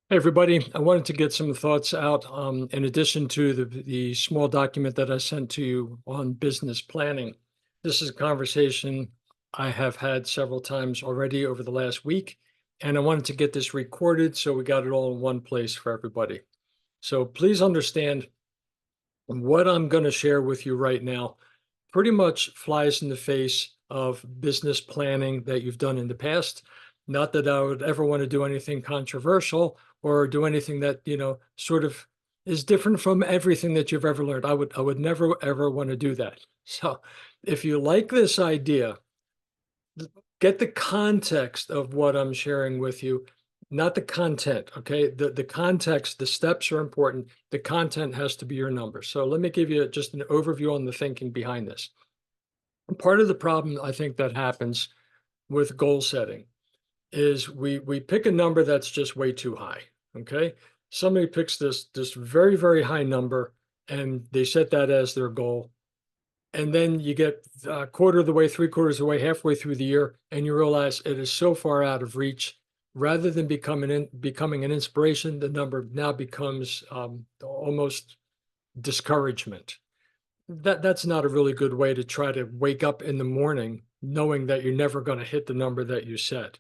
Hey, everybody. I wanted to get some thoughts out in addition to the small document that I sent to you on business planning. This is a conversation I have had several times already over the last week, and I wanted to get this recorded so we got it all in one place for everybody. So please understand what I'm going to share with you right now pretty much flies in the face of business planning that you've done in the past. Not that I would ever want to do anything controversial or do anything that, sort of is different from everything that you've ever learned. I would never ever want to do that. So if you like this idea, get the context of what I'm sharing with you, not the content. Okay. The context, the steps are important. The content has to be your number. So let me give you just an overview on the thinking behind this. Part of the problem I think that happens with goal setting is we pick a number that's just way too high. Okay. Somebody picks this very, very high number and they set that as their goal. And then you get a quarter of the way, three-quarters of the way, halfway through the year, and you realize it is so far out of reach. Rather than becoming an inspiration, the number now becomes almost discouragement. That's not a really good way to try to wake up in the morning knowing that you're never going to hit the number that you set.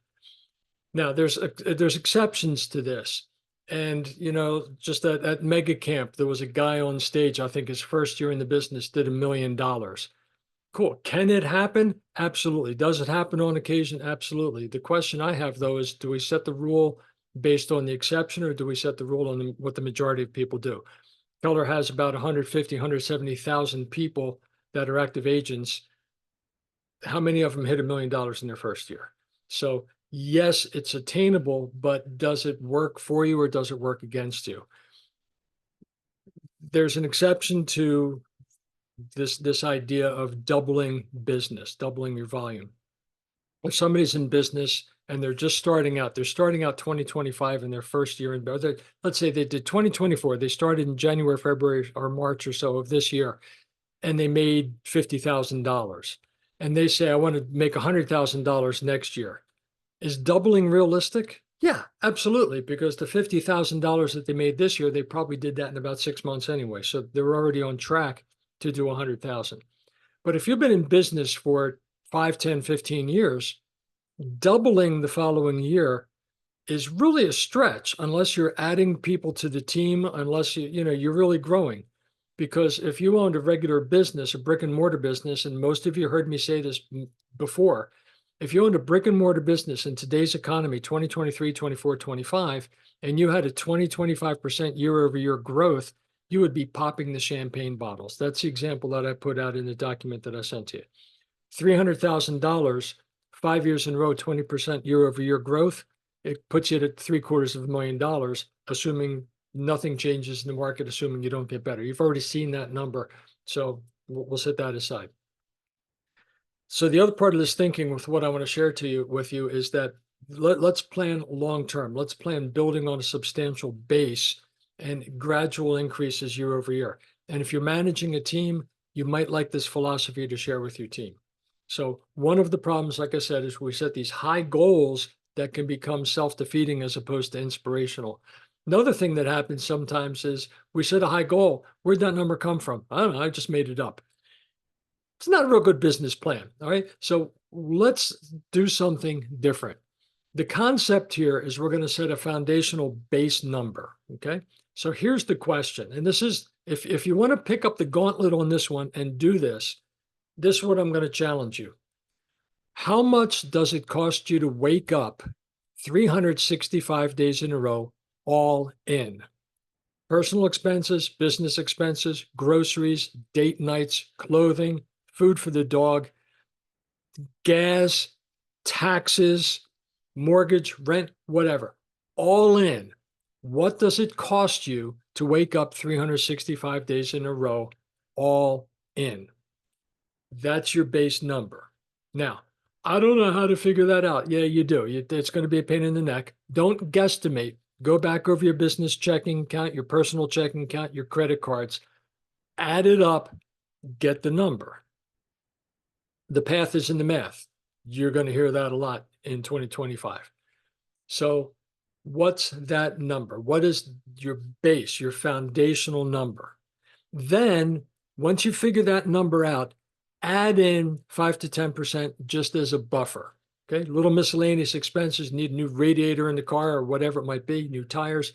Now, there's exceptions to this. And, just at Mega Camp, there was a guy on stage, I think his first year in the business did $1 million. Cool. Can it happen? Absolutely. Does it happen on occasion? Absolutely. The question I have, though, is do we set the rule based on the exception or do we set the rule on what the majority of people do? Keller has about 150, 170,000 people that are active agents. How many of them hit $1 million in their first year? So, yes, it's attainable, but does it work for you or does it work against you? There's an exception to this idea of doubling business, doubling your volume. If somebody's in business and they're just starting out, they're starting out 2025 in their first year in, let's say they did 2024, they started in January, February, or March or so of this year, and they made $50,000. And they say, I want to make $100,000 next year. Is doubling realistic? Yeah, absolutely. Because the $50,000 that they made this year, they probably did that in about 6 months anyway. So they're already on track to do 100,000. But if you've been in business for 5, 10, 15 years, doubling the following year is really a stretch unless you're adding people to the team, unless you're really growing. Because if you owned a regular business, a brick and mortar business, and most of you heard me say this before, if you owned a brick and mortar business in today's economy, 2023, 24, 25, and you had a 20, 25% year over year growth, you would be popping the champagne bottles. That's the example that I put out in the document that I sent to you. $300,000, 5 years in a row, 20% year over year growth. It puts you at $750,000, assuming nothing changes in the market, assuming you don't get better. You've already seen that number. So we'll set that aside. So the other part of this thinking with what I want to share with you is that let's plan long term. Let's plan building on a substantial base and gradual increases year over year. And if you're managing a team, you might like this philosophy to share with your team. So one of the problems, like I said, is we set these high goals that can become self-defeating as opposed to inspirational. Another thing that happens sometimes is we set a high goal. Where'd that number come from? I don't know. I just made it up. It's not a real good business plan. All right. So let's do something different. The concept here is we're going to set a foundational base number. Okay. So here's the question. And this is if you want to pick up the gauntlet on this one and do this, this is what I'm going to challenge you. How much does it cost you to wake up 365 days in a row, all in? Personal expenses, business expenses, groceries, date nights, clothing, food for the dog, gas, taxes, mortgage, rent, whatever, all in. What does it cost you to wake up 365 days in a row, all in? That's your base number. Now, I don't know how to figure that out. Yeah, you do. It's going to be a pain in the neck. Don't guesstimate. Go back over your business checking account, your personal checking account, your credit cards, add it up, get the number. The path is in the math. You're going to hear that a lot in 2025. So What's that number? What is your base, your foundational number? Then, once you figure that number out, add in 5 to 10% just as a buffer. Okay, little miscellaneous expenses, need a new radiator in the car or whatever it might be, new tires.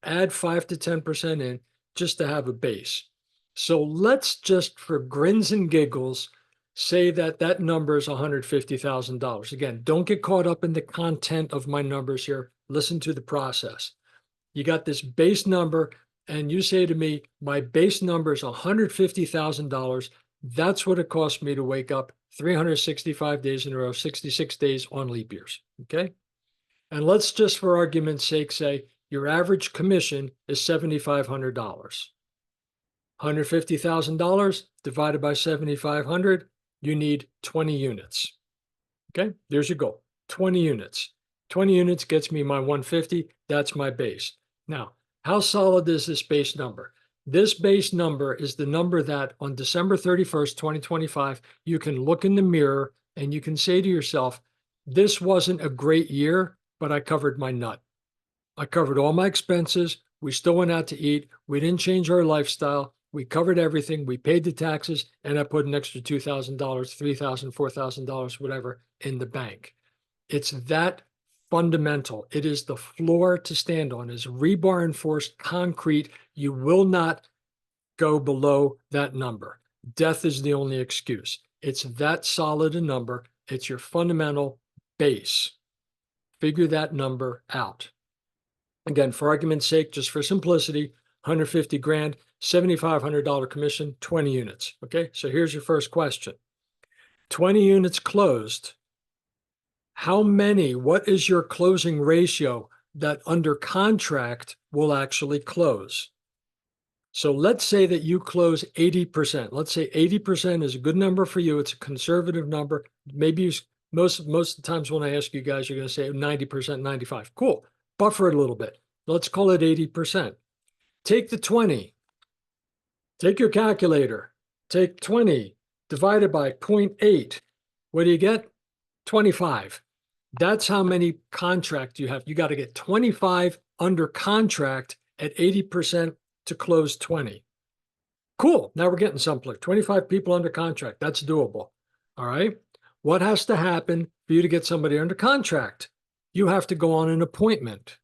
Add 5 to 10% in just to have a base. So let's just, for grins and giggles, say that that number is $150,000. Again, don't get caught up in the content of my numbers here. Listen to the process. You got this base number, and you say to me, my base number is $150,000. That's what it cost me to wake up 365 days in a row, 66 days on leap years. Okay. And let's just, for argument's sake, say your average commission is $7,500. $150,000 divided by 7,500, you need 20 units. Okay, there's your goal, 20 units. 20 units gets me my 150, that's my base. Now, how solid is this base number? This base number is the number that on December 31st, 2025, you can look in the mirror and you can say to yourself, this wasn't a great year, but I covered my nut. I covered all my expenses. We still went out to eat. We didn't change our lifestyle. We covered everything. We paid the taxes, and I put an extra $2,000, $3,000, $4,000, whatever, in the bank. It's that fundamental. It is the floor to stand on. It's rebar enforced concrete. You will not go below that number. Death is the only excuse. It's that solid a number. It's your fundamental base. Figure that number out. Again, for argument's sake, just for simplicity, 150 grand, $7,500 commission, 20 units. Okay, so here's your first question. 20 units closed. How many, what is your closing ratio that under contract will actually close? So let's say that you close 80%. Let's say 80% is a good number for you. It's a conservative number. Maybe most of the times when I ask you guys, you're going to say 90%, 95. Cool. Buffer it a little bit. Let's call it 80%. Take the 20. Take your calculator. Take 20 divided by 0.8. What do you get? 25. That's how many contracts you have. You got to get 25 under contract at 80% to close 20. Cool. Now we're getting someplace. 25 people under contract. That's doable. All right. What has to happen for you to get somebody under contract? You have to go on an appointment.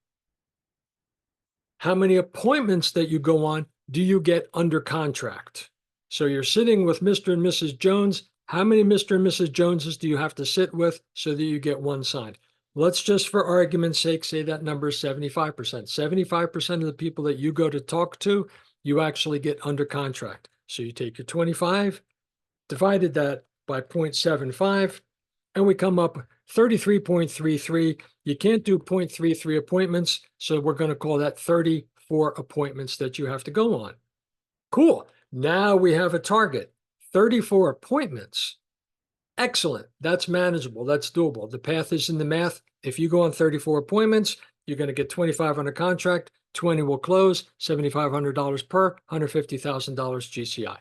How many appointments that you go on do you get under contract? So you're sitting with Mr. and Mrs. Jones. How many Mr. and Mrs. Joneses do you have to sit with so that you get one signed? Let's just, for argument's sake, say that number is 75%. 75% of the people that you go to talk to, you actually get under contract. So you take your 25, divided that by 0.75, and we come up 33.33. You can't do 0.33 appointments, so we're going to call that 34 appointments that you have to go on. Cool. Now we have a target, 34 appointments. Excellent. That's manageable. That's doable. The path is in the math. If you go on 34 appointments, you're going to get 25 under contract, 20 will close, $7,500 per, $150,000 GCI.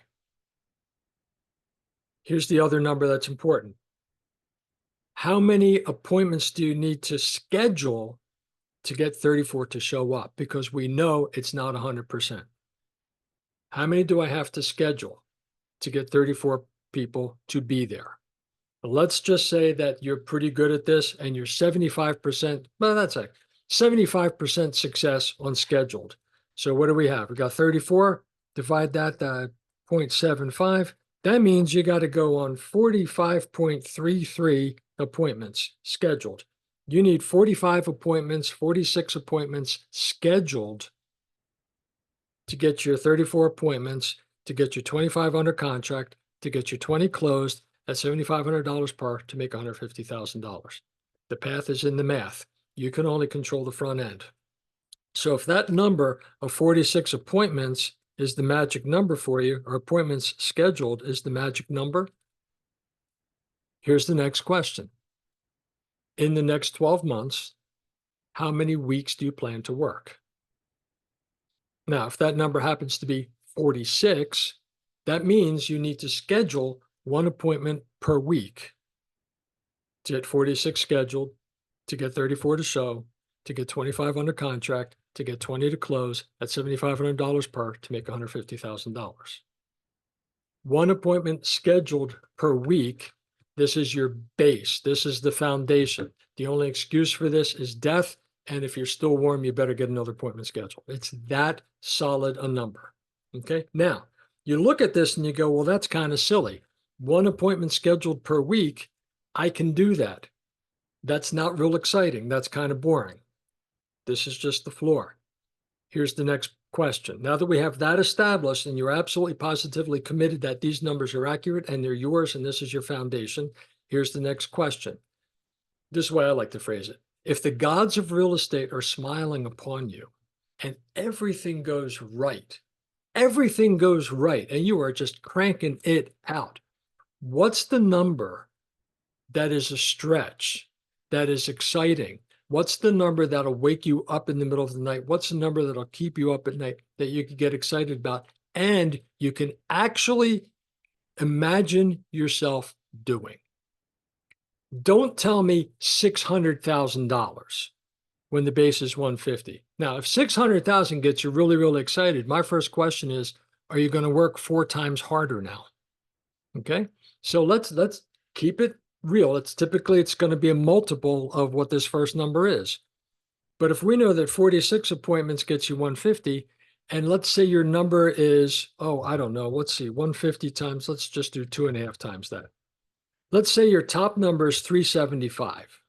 Here's the other number that's important. How many appointments do you need to schedule to get 34 to show up? Because we know it's not 100%. How many do I have to schedule to get 34 people to be there? Let's just say that you're pretty good at this and you're 75%, well, that's like 75% success on scheduled. So what do we have? We got 34, divide that by 0.75. That means you got to go on 45.33 appointments scheduled. You need 45 appointments, 46 appointments scheduled to get your 34 appointments, to get your 25 under contract, to get your 20 closed at $7,500 per to make $150,000. The path is in the math. You can only control the front end. So if that number of 46 appointments is the magic number for you, or appointments scheduled is the magic number, here's the next question. In the next 12 months, how many weeks do you plan to work? Now, if that number happens to be 46, that means you need to schedule one appointment per week to get 46 scheduled, to get 34 to show, to get 25 under contract, to get 20 to close at $7,500 per to make $150,000. One appointment scheduled per week. This is your base. This is the foundation. The only excuse for this is death. And if you're still warm, you better get another appointment scheduled. It's that solid a number. Okay. Now, you look at this and you go, well, that's kind of silly. One appointment scheduled per week. I can do that. That's not real exciting. That's kind of boring. This is just the floor. Here's the next question. Now that we have that established and you're absolutely positively committed that these numbers are accurate and they're yours and this is your foundation, here's the next question. This is the way I like to phrase it. If the gods of real estate are smiling upon you and everything goes right, and you are just cranking it out, what's the number that is a stretch, that is exciting? What's the number that'll wake you up in the middle of the night? What's the number that'll keep you up at night that you can get excited about and you can actually imagine yourself doing? Don't tell me $600,000 when the base is 150. Now, if 600,000 gets you really, really excited, my first question is, are you going to work 4 times harder now? Okay, so let's keep it real. It's going to be a multiple of what this first number is. But if we know that 46 appointments gets you 150, and let's say your number is, oh, I don't know, let's see, 150 times, let's just do 2.5 times that. Let's say your top number is 375.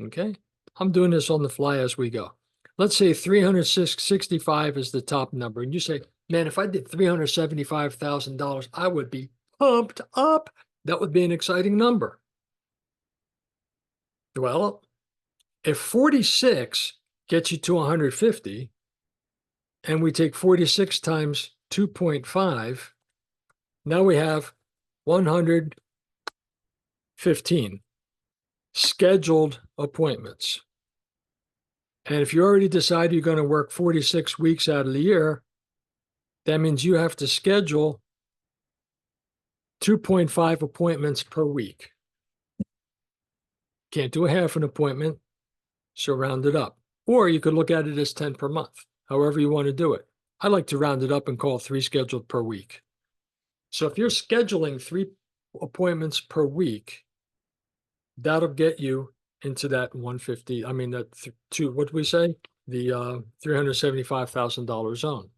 Okay, I'm doing this on the fly as we go. Let's say 365 is the top number. And you say, man, if I did $375,000, I would be pumped up. That would be an exciting number. Well, if 46 gets you to 150, and we take 46 times 2.5, now we have 115 scheduled appointments. And if you already decide you're going to work 46 weeks out of the year, that means you have to schedule 2.5 appointments per week. Can't do a half an appointment, so round it up. Or you could look at it as 10 per month, however you want to do it. I like to round it up and call 3 scheduled per week. So if you're scheduling 3 appointments per week, that'll get you into that 150. I mean, that what do we say? The $375,000 zone.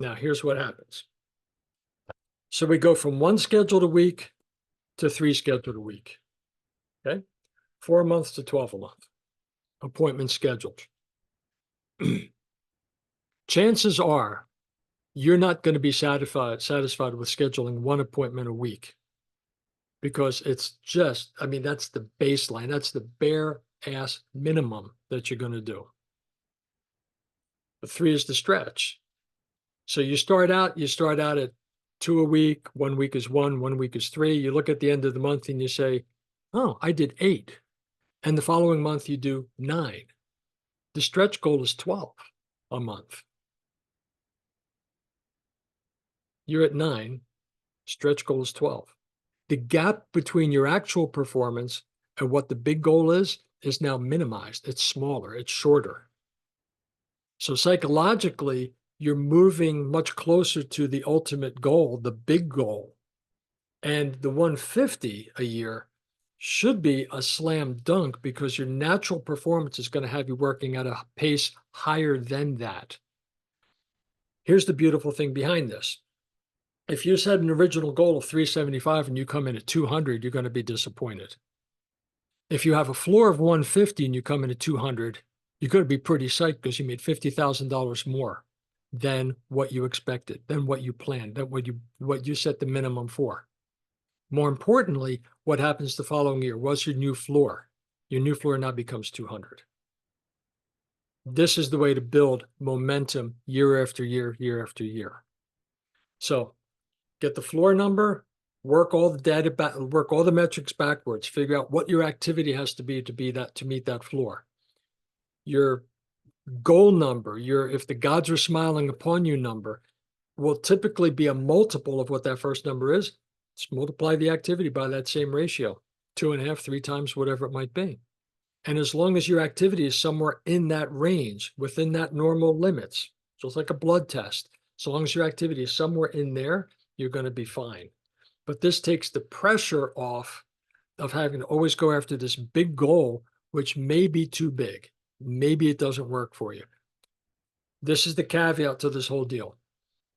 Now, here's what happens. So we go from 1 scheduled a week to 3 scheduled a week. Okay, 4 months to 12 a month. Appointments scheduled. Chances are you're not going to be satisfied with scheduling 1 appointment a week, because it's just, I mean, that's the baseline. That's the bare ass minimum that you're going to do. But 3 is the stretch. So you start out at 2 a week. 1 week is 1, 1 week is 3. You look at the end of the month and you say, oh, I did 8. And the following month you do 9. The stretch goal is 12 a month. You're at 9. Stretch goal is 12. The gap between your actual performance and what the big goal is now minimized. It's smaller. It's shorter. So psychologically, you're moving much closer to the ultimate goal, the big goal. And the 150 a year should be a slam dunk, because your natural performance is going to have you working at a pace higher than that. Here's the beautiful thing behind this. If you set an original goal of 375 and you come in at 200, you're going to be disappointed. If you have a floor of 150 and you come in at 200, you're going to be pretty psyched, because you made $50,000 more than what you expected, than what you planned, than what you set the minimum for. More importantly, what happens the following year? What's your new floor? Your new floor now becomes 200. This is the way to build momentum year after year, year after year. So get the floor number, work all the data back, work all the metrics backwards, figure out what your activity has to be to meet that floor. Your goal number, if the gods are smiling upon you number, will typically be a multiple of what that first number is. Just multiply the activity by that same ratio, 2.5, 3 times, whatever it might be. And as long as your activity is somewhere in that range, within that normal limits, just like a blood test, so long as your activity is somewhere in there, you're going to be fine. But this takes the pressure off of having to always go after this big goal, which may be too big. Maybe it doesn't work for you. This is the caveat to this whole deal.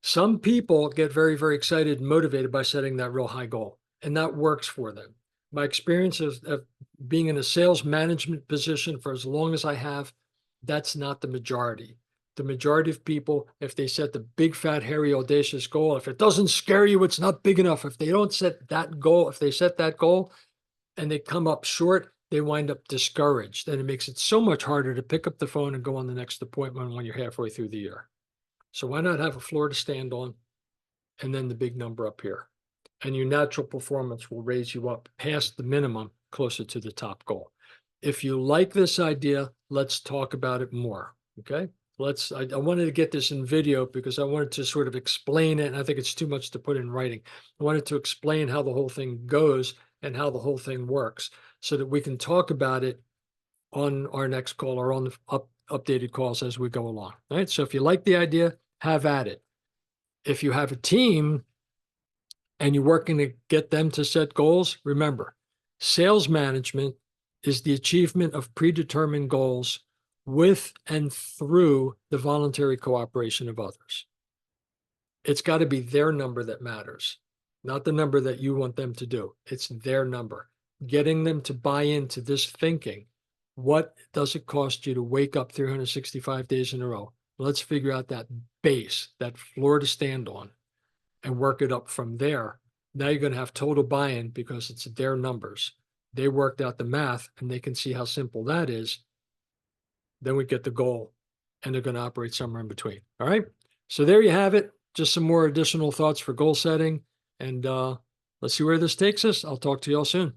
Some people get very, very excited and motivated by setting that real high goal, and that works for them. My experience of being in a sales management position for as long as I have, that's not the majority. The majority of people, if they set the big, fat, hairy, audacious goal, if it doesn't scare you, it's not big enough. If they don't set that goal, if they set that goal and they come up short, they wind up discouraged. And it makes it so much harder to pick up the phone and go on the next appointment when you're halfway through the year. So why not have a floor to stand on and then the big number up here? And your natural performance will raise you up past the minimum, closer to the top goal. If you like this idea, let's talk about it more, okay? I wanted to get this in video because I wanted to sort of explain it, and I think it's too much to put in writing. I wanted to explain how the whole thing goes and how the whole thing works so that we can talk about it on our next call or on the updated calls as we go along. All right. So if you like the idea, have at it. If you have a team and you're working to get them to set goals, remember, sales management is the achievement of predetermined goals with and through the voluntary cooperation of others. It's got to be their number that matters, not the number that you want them to do. It's their number. Getting them to buy into this thinking. What does it cost you to wake up 365 days in a row? Let's figure out that base, that floor to stand on, and work it up from there. Now you're going to have total buy-in because it's their numbers. They worked out the math and they can see how simple that is. Then we get the goal and they're going to operate somewhere in between. All right. So there you have it. Just some more additional thoughts for goal setting. And let's see where this takes us. I'll talk to you all soon.